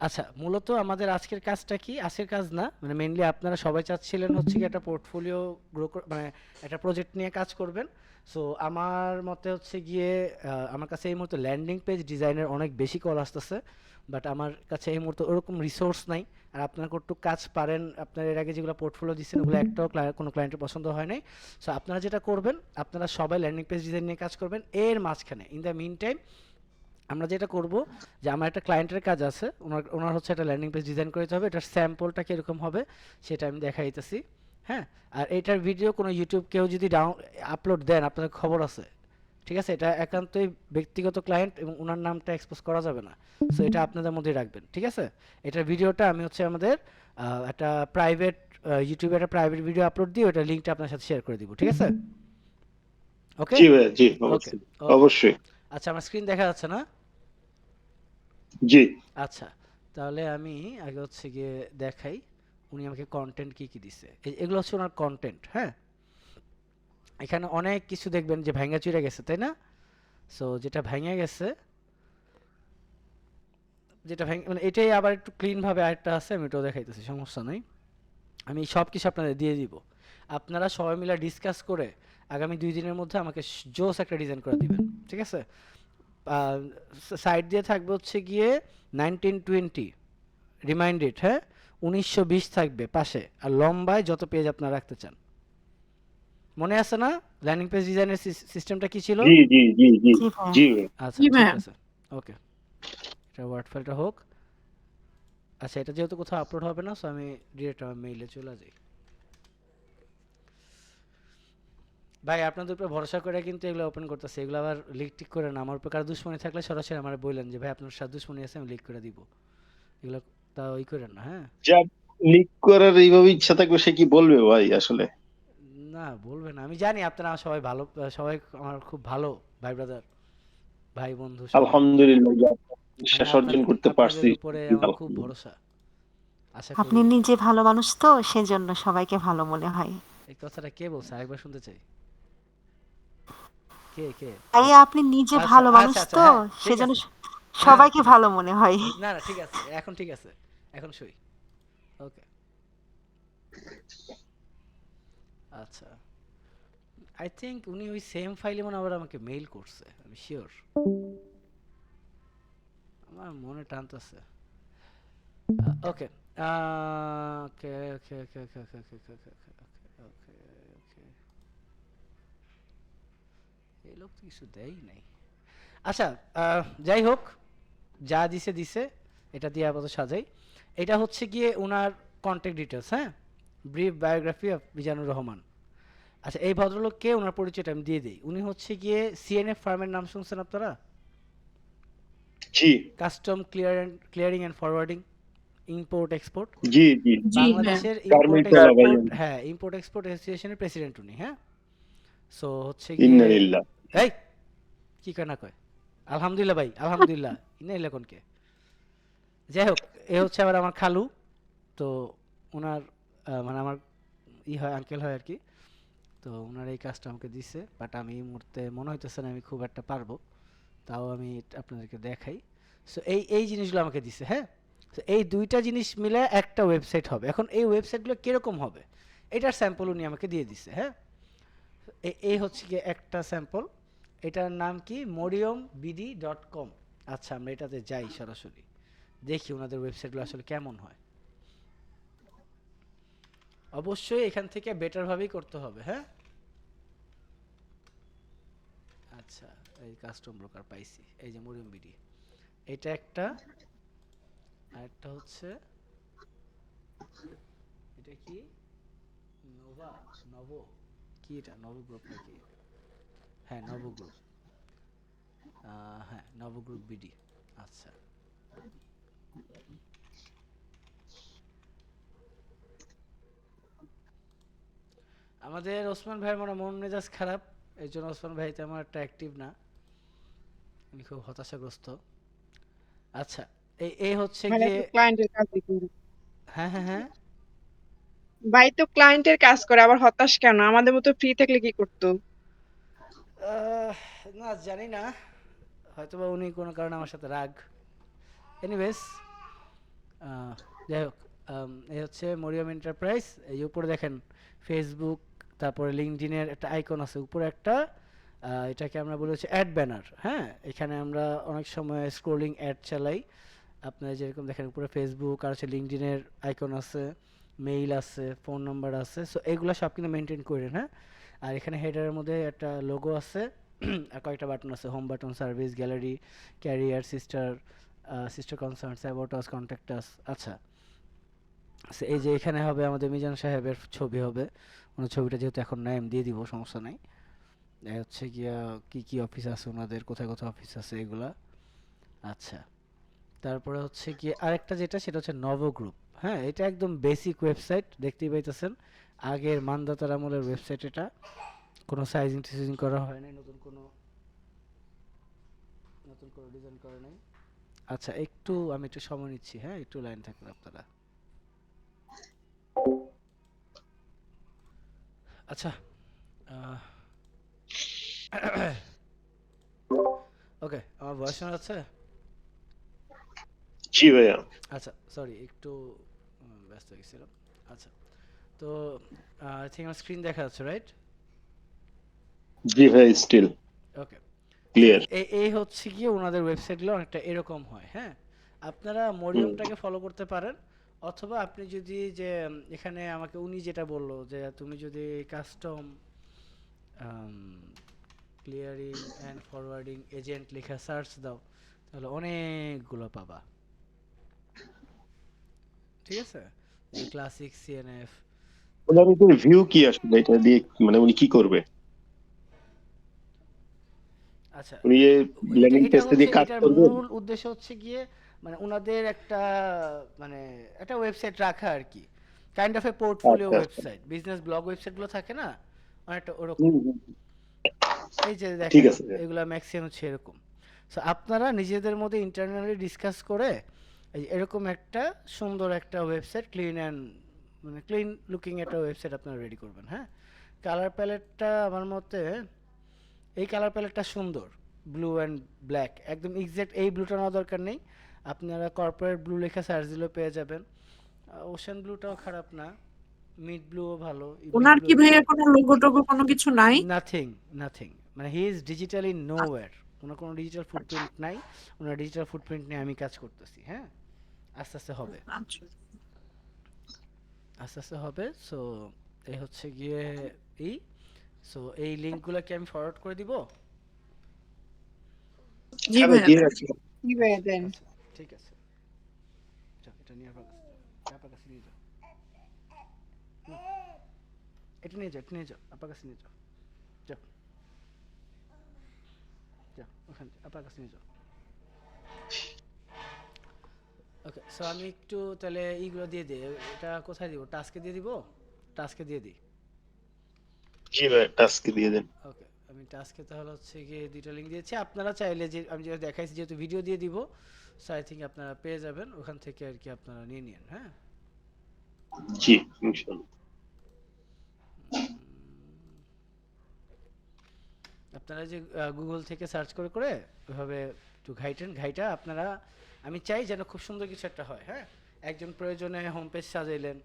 আচ্ছা, মূলত আমাদের আজকের কাজটা কি? আজকের কাজ না, মানে মেইনলি আপনারা সবাই চাচ্ছিলেন হচ্ছে কি একটা পোর্টফোলিও গ্রো মানে একটা প্রজেক্ট নিয়ে কাজ করবেন। সো আমার মতে হচ্ছে গিয়ে আমার কাছে এই মুহূর্তে ল্যান্ডিং পেজ ডিজাইনের অনেক বেশি কল আসতেছে, বাট আমার কাছে এই মুহূর্তে ওরকম রিসোর্স নাই। আর আপনার কতটুকু কাজ পারেন, আপনার এর আগে যেগুলো পোর্টফোলিও দিচ্ছেন ওগুলো একটাও কোনো ক্লায়েন্টের পছন্দ হয় নাই। সো আপনারা যেটা করবেন, আপনারা সবাই ল্যান্ডিং পেজ ডিজাইন নিয়ে কাজ করবেন। এর মাঝখানে ইন দ্য মিন টাইম আমরা যেটা করব, যে আমার একটা ক্লায়েন্টের কাজ আছে, ওনার ওনার হচ্ছে একটা ল্যান্ডিং পেজ ডিজাইন করতে হবে, এটার স্যাম্পলটা কীরকম হবে সেটা আমি দেখাইতেছি। হ্যাঁ, আর এটার ভিডিও কোনো ইউটিউব কেউ যদি আপলোড দেন আপনাদের খবর আছে, ঠিক আছে? এটা একান্তই ব্যক্তিগত ক্লায়েন্ট এবং ওনার নামটা এক্সপোজ করা যাবে না। সো এটা আপনাদের মধ্যেই রাখবেন, ঠিক আছে? এটার ভিডিওটা আমি হচ্ছে আমাদের একটা প্রাইভেট ইউটিউবে একটা প্রাইভেট ভিডিও আপলোড দিয়ে ওটার লিঙ্কটা আপনার সাথে শেয়ার করে দিব, ঠিক আছে? ওকে। জি ভাইয়া, জি ওকে। অবশ্যই। ওকে। অবশ্যই। আচ্ছা, আমার স্ক্রিন দেখা যাচ্ছে না? জি। আচ্ছা, তাহলে আমি আগে হচ্ছে গিয়ে দেখাই উনি আমাকে কন্টেন্ট কি কি দিছে। এগুলো হচ্ছে ওনার কন্টেন্ট। হ্যাঁ, এখানে অনেক কিছু দেখবেন যে ভাঙা চুরে গেছে, তাই না? সো যেটা ভেঙে গেছে, যেটা মানে এটাই আবার একটু ক্লিন ভাবে আরেকটা আছে, আমি এটাও দেখাইতেছি, সমস্যা নাই। আমি সব কিছু আপনাদের দিয়ে দিব, আপনারা সবাই মিলে ডিসকাস করে আগামী 2 দিনের মধ্যে আমাকে জোস একটা ডিজাইন করে দিবেন, ঠিক আছে? সাইড দিয়ে থাকবে হচ্ছে গিয়ে 1920 রিমাইন্ডেড, হ্যাঁ, 1920 থাকবে পাশে, আর লম্বায় যত পেজ আপনারা রাখতে চান। মনে আছে না ল্যান্ডিং পেজ ডিজাইনের সিস্টেমটা কি ছিল? জি জি জি জি জি ভাইয়া। জি ভাইয়া। আচ্ছা, জি ঠিক ভাইয়া। আছে। ওকে, এটা ওয়ার্ড ফাইলটা হোক। আচ্ছা, এটা যেহেতু কোথাও আপলোড হবে না, সো আমি ডিরেক্ট আমার মেইলে চলে যাই। ভাই, আপনাদের উপরে ভরসা করে কিন্তু এগুলো ওপেন করতেছে, এগুলো আবার লিক টিক করে না। আমার উপর কারো দুশ্মনী থাকলে সরাসরি আমার বললেন যে ভাই আপনার সাথে দুশ্মনী আছে, আমি লিক করে দিব। এগুলো তা ওই করেন না, হ্যাঁ? যা লিক করার এইভাবে ইচ্ছা থাকবে সে কি বলবে ভাই আসলে? না, বলবেন না, আমি জানি আপনারা সবাই ভালো, সবাই আমার খুব ভালো ভাই ব্রাদার, ভাই বন্ধু সবাই। আলহামদুলিল্লাহ যে আপনার আমি বিশ্বাস অর্জন আপনাদের করতে আপনাদের পারছি। উপরে আমার খুব আলহামদুলিল্লাহ। ভরসা, আশা আপনি করি। নিজে ভালো মানুষ তো সেজন্য সবাইকে ভালো মনে হয়। এই কথাটা কে বলছে আরেকবার শুনতে চাই। কে কে? তাই আপনি নিজে আচ্ছা ভালো মানুষ আচ্ছা আচ্ছা, তো হ্যাঁ ঠিক সেজন্য আছে। না না, সবাইকে ঠিক আছে। ভালো মনে হয়। না না, ঠিক আছে, এখন ঠিক আছে, এখন সই। ওকে। আচ্ছা, আই থিঙ্ক উনি ওই সেম ফাইলে মনে আবার আমাকে মেইল করছে, আমি শিওর। আমার মনে টানতেছে। ওকে। ওকে ওকে ওকে ওকে ওকে ওকে ওকে ওকে ওকে ওকে ওকে। এই লোক তো কিছু দেয়ই নাই। আচ্ছা, যাই হোক, যা দিছে দিছে, এটা দিয়ে আপাতত সাজাই। এটা হচ্ছে গিয়ে ওনার কন্ট্যাক্ট ডিটেলস, হ্যাঁ, brief biography of Mizanur Rahman. আচ্ছা, এই ভদ্রলোককে ওনার পরিচয়টা আমি দিয়ে দিই। উনি হচ্ছে গিয়ে সিএনএফ ফার্মের নাম শুনছেন আপনারা? জি custom clearing and forwarding, import export, জি জি। জি ভাইয়া। বাংলাদেশের ইম্পোর্ট গার্মেন্টস ওয়ালা এক্সপোর্ট, ভাইজান। হ্যাঁ, ইম্পোর্ট এক্সপোর্ট অ্যাসোসিয়েশনের প্রেসিডেন্ট উনি, হ্যাঁ। সো হচ্ছে গিয়ে, ইন্নালিল্লাহ। এই কি কয় না কয়, আলহামদুলিল্লাহ ভাই, আলহামদুলিল্লাহ, ইনা ইলাকনকে। যাই হোক, এ হচ্ছে আবার আমার খালু। তো ওনার মানে আমার হয়, আঙ্কেল হয় আর কি। তো ওনার এই কাজটা আমাকে দিছে, বাট আমি এই মুহূর্তে মনে হইতেছে না আমি খুব একটা পারবো। তাও আমি আপনাদেরকে দেখাই। সো এই এই জিনিসগুলো আমাকে দিছে, হ্যাঁ। তো এই দুইটা জিনিস মিলে একটা ওয়েবসাইট হবে। এখন এই ওয়েবসাইটগুলো কিরকম হবে এটার স্যাম্পল উনি আমাকে দিয়ে দিছে, হ্যাঁ। এই হচ্ছে গিয়ে একটা স্যাম্পল। এটার নাম কি, moriumBD.com। আচ্ছা, আমরা এটাতে যাই সরাসরি, দেখি ওনাদের ওয়েবসাইটগুলো আসলে কেমন হয়। অবশ্যই এখান থেকে বেটার ভাবেই করতে হবে, হ্যাঁ। আচ্ছা, এই কাস্টম ব্রোকার পাইছি, এই যে মরিয়ম বিডি, এটা একটা। আরেকটা হচ্ছে, এটা কি, নোভা, নব, কি এটা, নব গ্রুপ নাকি? হ্যাঁ, নব গ্রুপ। হ্যাঁ, নব গ্রুপ বিডি। আচ্ছা, আমাদের ওসমান ভাইয়ের মন মেজাজ খারাপ, এই জন্য ওসমান ভাই তেমন একটা অ্যাক্টিভ না, উনি খুব হতাশাগ্রস্ত। আচ্ছা, এই এই হচ্ছে মানে গিয়ে, তো ক্লায়েন্টের কাজ করে। হ্যাঁ হ্যাঁ হ্যাঁ। ভাই তো ক্লায়েন্টের কাজ করে, আবার হতাশ কেন? আমাদের মতো ফ্রি থাকলে কি করতো? আহ, না জানি না, হয়তোবা উনি কোনো কারণে আমার সাথে রাগ। এনিওয়েজ, আহ, যাই হোক, এই হচ্ছে মরিয়ম এন্টারপ্রাইজ। এই উপরে দেখেন ফেসবুক, তারপরে লিঙ্কডইনের একটা আইকন আছে উপরে একটা, এটাকে আমরা বলি হচ্ছে অ্যাড ব্যানার। হ্যাঁ, এখানে আমরা অনেক সময় স্ক্রোলিং অ্যাড চালাই। আপনারা যেরকম দেখেন উপরে ফেসবুক আর হচ্ছে লিঙ্কডইনের আইকন আছে, মেইল আছে, ফোন নাম্বার আছে, সো এগুলো সব কিন্তু মেনটেন করেন। হ্যাঁ, আর এখানে হেডারের মধ্যে একটা লোগো আছে আর কয়েকটা বাটন আছে, home button, service, gallery, career, sister, sister concerns, about us, contact us. আচ্ছা, so এই যে এখানে হবে আমাদের মিজান সাহেবের ছবি হবে। ওনার ছবিটা যেহেতু এখন নাই আমি দিয়ে দিব, সমস্যা নাই। এই হচ্ছে গিয়া কি কি অফিস আছে ওনাদের, কোথায় কোথায় অফিস আছে এগুলা। আচ্ছা, তারপরে হচ্ছে গিয়ে আরেকটা যেটা সেটা হচ্ছে নব গ্রুপ। হ্যাঁ, এটা একদম বেসিক ওয়েবসাইট, দেখতেই পাইতেছেন আগের মানদাতার আমলের ওয়েবসাইট এটা। কোনো সাইজিং টিজিং করা হয় নাই, নতুন করে ডিজাইন করা নাই। আচ্ছা, আমি একটু সময় নিচ্ছি, হ্যাঁ একটু লাইন থাকবেন আপনারা। আচ্ছা, ওকে, আমার ভয়েস শোনা যাচ্ছে? জি ভাইয়া। আচ্ছা, সরি একটু ব্যস্ত হয়ে গেছিলাম। আচ্ছা, তো আই থিঙ্ক আমার স্ক্রিন দেখা যাচ্ছে, রাইট? জি ভাই, স্টিল ওকে, সো ক্লিয়ার। এই হচ্ছে গিয়ে ওনাদের ওয়েবসাইটগুলো অনেকটা এরকম হয়। হ্যাঁ, আপনারা হুম। মরিয়মটাকে ফলো করতে পারেন, অথবা আপনি যদি যে এখানে আমাকে উনি যেটা বললো যে তুমি যদি custom clearing and forwarding agent লেখা সার্চ দাও, তাহলে অনেকগুলো পাবা। ঠিক আছে, এই যে ক্লাসিক, সিএনএফ, ওনার এটার ভিউ কি আসলে, এটা দিয়ে মানে উনি কি করবে? আচ্ছা, উনি যে এটা ল্যান্ডিং এটা পেজটা হচ্ছে দিয়ে কাজ এটার করবেন? মূল উদ্দেশ্য হচ্ছে গিয়ে মানে ওনাদের একটা মানে একটা ওয়েবসাইট রাখা আর কি, কাইন্ড অফ এ পোর্টফোলিও আচ্ছা আচ্ছা। ওয়েবসাইট, বিজনেস ব্লগ ওয়েবসাইটগুলো থাকে না অনেকটা ওরকম। হুম, হুম, হুম। এই যে ঠিক দেখেন আছে ভাইয়া। এগুলা ম্যাক্সিমাম হচ্ছে এরকম। সো আপনারা নিজেদের মধ্যে ইন্টারনালি ডিসকাস করে এই যে এরকম একটা সুন্দর একটা ওয়েবসাইট, ক্লিন অ্যান্ড মানে ক্লিন লুকিং একটা ওয়েবসাইট আপনারা রেডি করবেন। হ্যাঁ, কালার প্যালেটটা আমার মতে এই কালার প্যালেটটা সুন্দর, ব্লু অ্যান্ড ব্ল্যাক, একদম এক্সাক্ট এই ব্লুটা নেওয়া দরকার নেই, আপনারা কর্পোরেট ব্লু লেখা সার্চ দিলেও পেয়ে যাবেন। ওশান ব্লুটাও খারাপ না, মিড ব্লুও ভালো, ইভিনিং ওনার ব্লু কি ভাইয়া এগুলো। কোনো লোগো টোগো কোনো কিছু নাই? নাথিং, নাথিং, মানে হি ইজ ডিজিটালি নোওয়্যার, ওনার কোনো ডিজিটাল ফুটপ্রিন্ট নাই। ওনার ডিজিটাল ফুটপ্রিন্ট নিয়ে আমি কাজ করতেছি। হ্যাঁ, আস্তে আস্তে হবে, আচ্ছা, আস্তে আস্তে হবে। সো এই হচ্ছে গিয়ে এই, সো এই লিঙ্কগুলোকে আমি ফরওয়ার্ড করে দিব। জি হ্যাঁ ভাই, ভাইয়া দিয়ে দেন। রাখছি। কি ভাইয়া দেন। আচ্ছা, ঠিক আছে, যাও এটা নিয়ে আপার কাছে নিয়ে যাও, হুম, এটা নিয়ে যাও, এটা নিয়ে যাও, আপার কাছে নিয়ে যাও, যাও, যাও ওখান থেকে আপার কাছে নিয়ে যাও। ওকে, সো আমি একটু তাহলে এইগুলো দিয়ে দিই, এটা কোথায় দিব, টাস্কে দিয়ে দিব, টাস্কে দিয়ে দিই। জি ভাই, টাস্কে দিয়ে দেন। ওকে, আমি টাস্কে তাহলে হচ্ছে গিয়ে দুইটা লিঙ্ক দিয়েছি, আপনারা চাইলে যে আমি যেটা দেখাইছি যেহেতু ভিডিও দিয়ে দিব, সো আই থিঙ্ক আপনারা পেয়ে যাবেন ওখান থেকে আর কি, আপনারা নিয়ে নিন। হ্যাঁ, জি, ইনশাআল্লাহ। আপনারা যে গুগল থেকে সার্চ করে করে ওইভাবে একটু ঘাইটা আপনারা। আমি চাই যেন খুব সুন্দর কিছু একটা হয়। হ্যাঁ, একজন প্রয়োজনে হোম পেজ সাজাইলেন,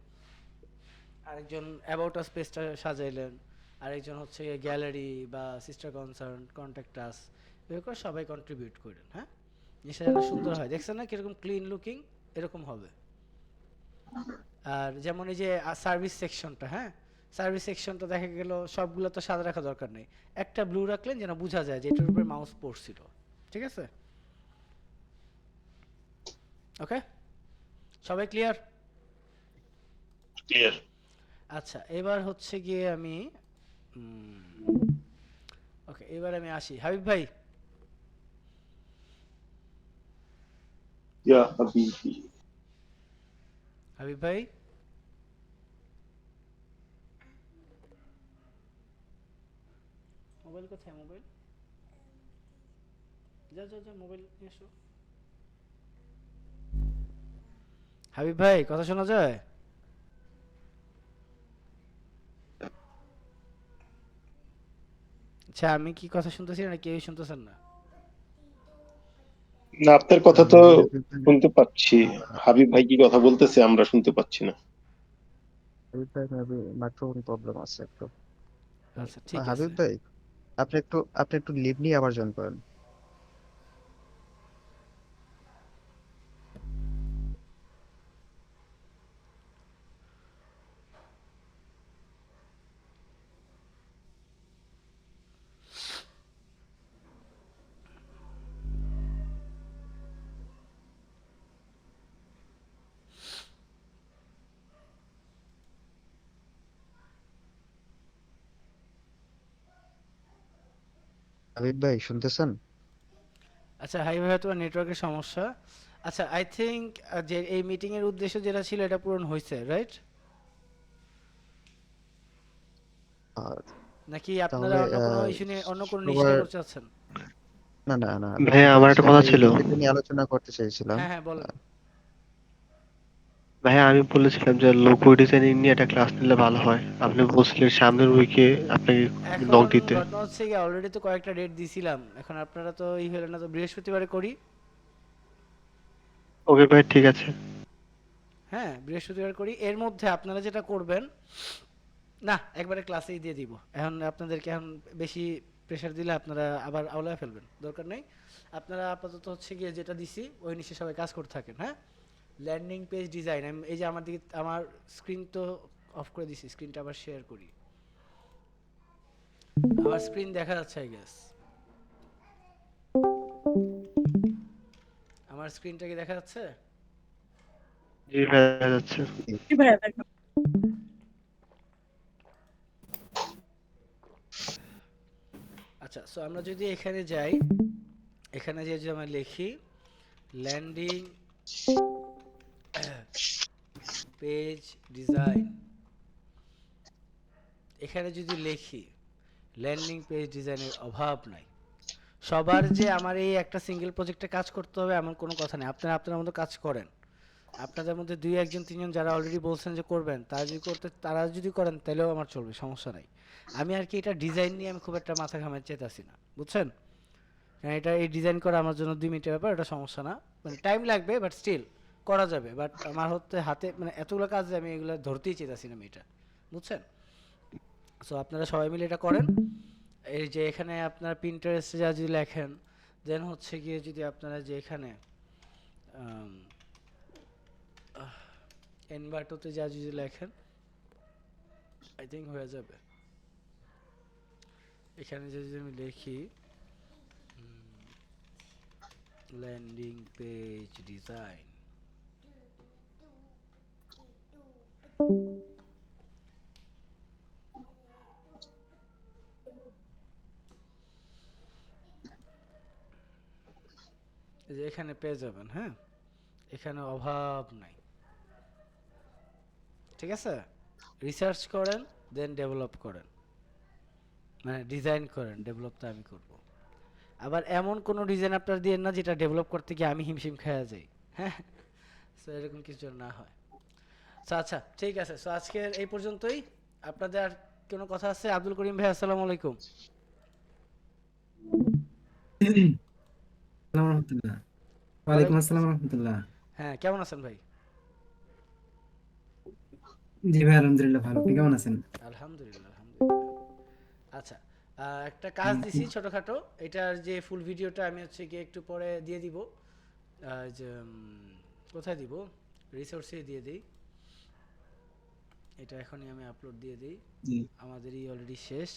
আরেকজন অ্যাবাউট আস পেজটা সাজাইলেন, আরেকজন হচ্ছে গ্যালারি বা সিস্টার কনসার্ন, কন্ট্যাক্ট আস, এভাবে করে সবাই কন্ট্রিবিউট করেন। হ্যাঁ, জিনিসটা যেন সুন্দর হয়, দেখছেন না কিরকম ক্লিন লুকিং, এরকম হবে। আর যেমন এই যে সার্ভিস সেকশনটা, হ্যাঁ সার্ভিস সেকশনটা দেখা গেল সবগুলো তো সাদা রাখা দরকার নেই, একটা ব্লু রাখলেন যেন বোঝা যায় যে এটার উপরে মাউস পড়ছিল। ঠিক আছে, ওকে, সবাই ক্লিয়ার? ক্লিয়ার। আচ্ছা, এবার হচ্ছে গিয়ে আমি ওকে, এবার আমি আসি হাবিব ভাই। ইয়া হাবিবি। হাবিব ভাই, মোবাইল কোথায়, মোবাইল, যা যা যা মোবাইল নিয়ে এসো। হাবিব ভাই কথা শোনা যায়? আচ্ছা, আমি কি কথা শুনতেছি না কেউই শুনতেছেন না? না, আপনার কথা তো হাবিব ভাই শুনতে পাচ্ছি। হাবিব ভাই কি কথা বলতেছে আমরা শুনতে পাচ্ছি না। হাবিব ভাই ভাবি মাইক্রোফোন প্রবলেম আছে একটু। আচ্ছা ঠিক আছে। হাবিব ভাই আপনি একটু লিভ নিয়ে আবার জয়েন করেন। হাবিব ভাই শুনতেছেন? আচ্ছা হাই ভাই, তোমার নেটওয়ার্কের সমস্যা। আচ্ছা আই থিংক যে এই মিটিং এর উদ্দেশ্য যেটা ছিল এটা পূরণ হয়েছে, রাইট? আর নাকি আপনারা তাহলে অন্য কোনো ইস্যু নিয়ে অন্য কোনো সবার নিশ্চয় করতে চাচ্ছেন? না না আমি ভাইয়া আমার একটা কথা এই ছিল। টপিকটা নিয়ে আলোচনা করতে চাইছিলাম। হ্যাঁ হ্যাঁ বলেন। ভাইয়া আমি বলেছিলাম যে লোগো ডিজাইনিং নিয়ে একটা ক্লাস নিলে ভালো হয়, আপনি বলছিলেন সামনের উইকে আপনাকে নক এখন দিতে। ঘটনা হচ্ছে কি, অলরেডি তো কয়েকটা ডেট দিছিলাম, এখন আপনারা তো ই হলেন না, তো বৃহস্পতিবারে করি। ওকে ভাই, ঠিক আছে। হ্যাঁ বৃহস্পতিবার করি। এর মধ্যে আপনারা যেটা করবেন, না একবারে ক্লাসেই দিয়ে দিব, এখন আপনাদেরকে এখন বেশি প্রেশার দিলে আপনারা আবার আওলায় ফেলবেন, দরকার নেই। আপনারা আপাতত হচ্ছে গিয়ে যেটা দিছি ওই নিচে সবাই কাজ করতে থাকেন। হ্যাঁ, ল্যান্ডিং পেজ ডিজাইন, আমি এই যে আমার দিকে আমার স্ক্রিন তো অফ করে দিছি, স্ক্রিনটা আবার শেয়ার করি। আমার স্ক্রিন দেখা যাচ্ছে আই গেস, আমার স্ক্রিনটা কি দেখা যাচ্ছে? জি ভাইয়া যাচ্ছে। কি ভাইয়া দেখো। আচ্ছা সো আমরা যদি এখানে যাই, এখানে যে আমরা লিখি ল্যান্ডিং পেজ ডিজাইন, এখানে যদি লিখি ল্যান্ডিং পেজ ডিজাইনের অভাব নাই। সবার যে আমার এই একটা সিঙ্গেল প্রজেক্টে কাজ করতে হবে এমন কোনো কথা নেই, আপনারা আপনার মতো কাজ করেন। আপনাদের মধ্যে দুই একজন তিনজন যারা অলরেডি বলছেন যে করবেন, তারা যদি করেন তাহলেও আমার চলবে, সমস্যা নাই। আমি আর কি এটা ডিজাইন নিয়ে আমি খুব একটা মাথা ঘামাতে চাইতাছি না, বুঝছেন? কারণ এটা এই ডিজাইন করা আমার জন্য 2 মিনিটের ব্যাপার, এটা সমস্যা না, মানে টাইম লাগবে বাট স্টিল করা যাবে। বাট আমার হাতে মানে এতগুলো কাজ যে আমি এগুলো ধরতেই চাইতাছি না আমি এটা, বুঝছেন? সো আপনারা সবাই মিলে এটা করেন। এই যে এখানে আপনারা পিন্টারেস্টে যা যদি লেখেন, দেন হচ্ছে গিয়ে যদি আপনারা যে এখানে এনভার্টোতে যা যদি লেখেন, আই থিঙ্ক হয়ে যাবে। এখানে যে যদি আমি লিখি ল্যান্ডিং পেজ ডিজাইন, এই যে এখানে পেয়ে যাবেন। হ্যাঁ, এখানে অভাব নাই, ঠিক আছে? রিসার্চ করেন দেন ডেভেলপ করেন, মানে ডিজাইন করেন, ডেভেলপ তো আমি করব। আবার এমন কোনো ডিজাইন আপনারা দিয়েন না যেটা ডেভেলপ করতে গিয়ে আমি হিমশিম খেয়ে যাই। হ্যাঁ, সো এরকম কিছু যেন না হয়। সো আচ্ছা ঠিক আছে, সো আজকের এই পর্যন্তই। আপনাদের আর কোনো কথা আছে? আব্দুল করিম ভাই আসসালামু আলাইকুম। আসসালামু রহমতুল্লাহ। ওয়ালাইকুম ওয়ালাইকুম আসসালাম আসসালাম। রহমতুল্লাহ। হ্যাঁ কেমন আছেন ভাই? জি ভাই, আলহামদুলিল্লাহ ভালো। আপনি কেমন আছেন? আলহামদুলিল্লাহ আলহামদুলিল্লাহ। আচ্ছা একটা কাজ দিছি ছোটখাটো, এটার যে ফুল ভিডিওটা আমি হচ্ছে গিয়ে একটু পরে দিয়ে দিব। যে কোথায় দিব, রিসোর্সে দিয়ে দিই, এটা এখনই আমি আপলোড দিয়ে দিই। জি। আমাদেরই অলরেডি শেষ।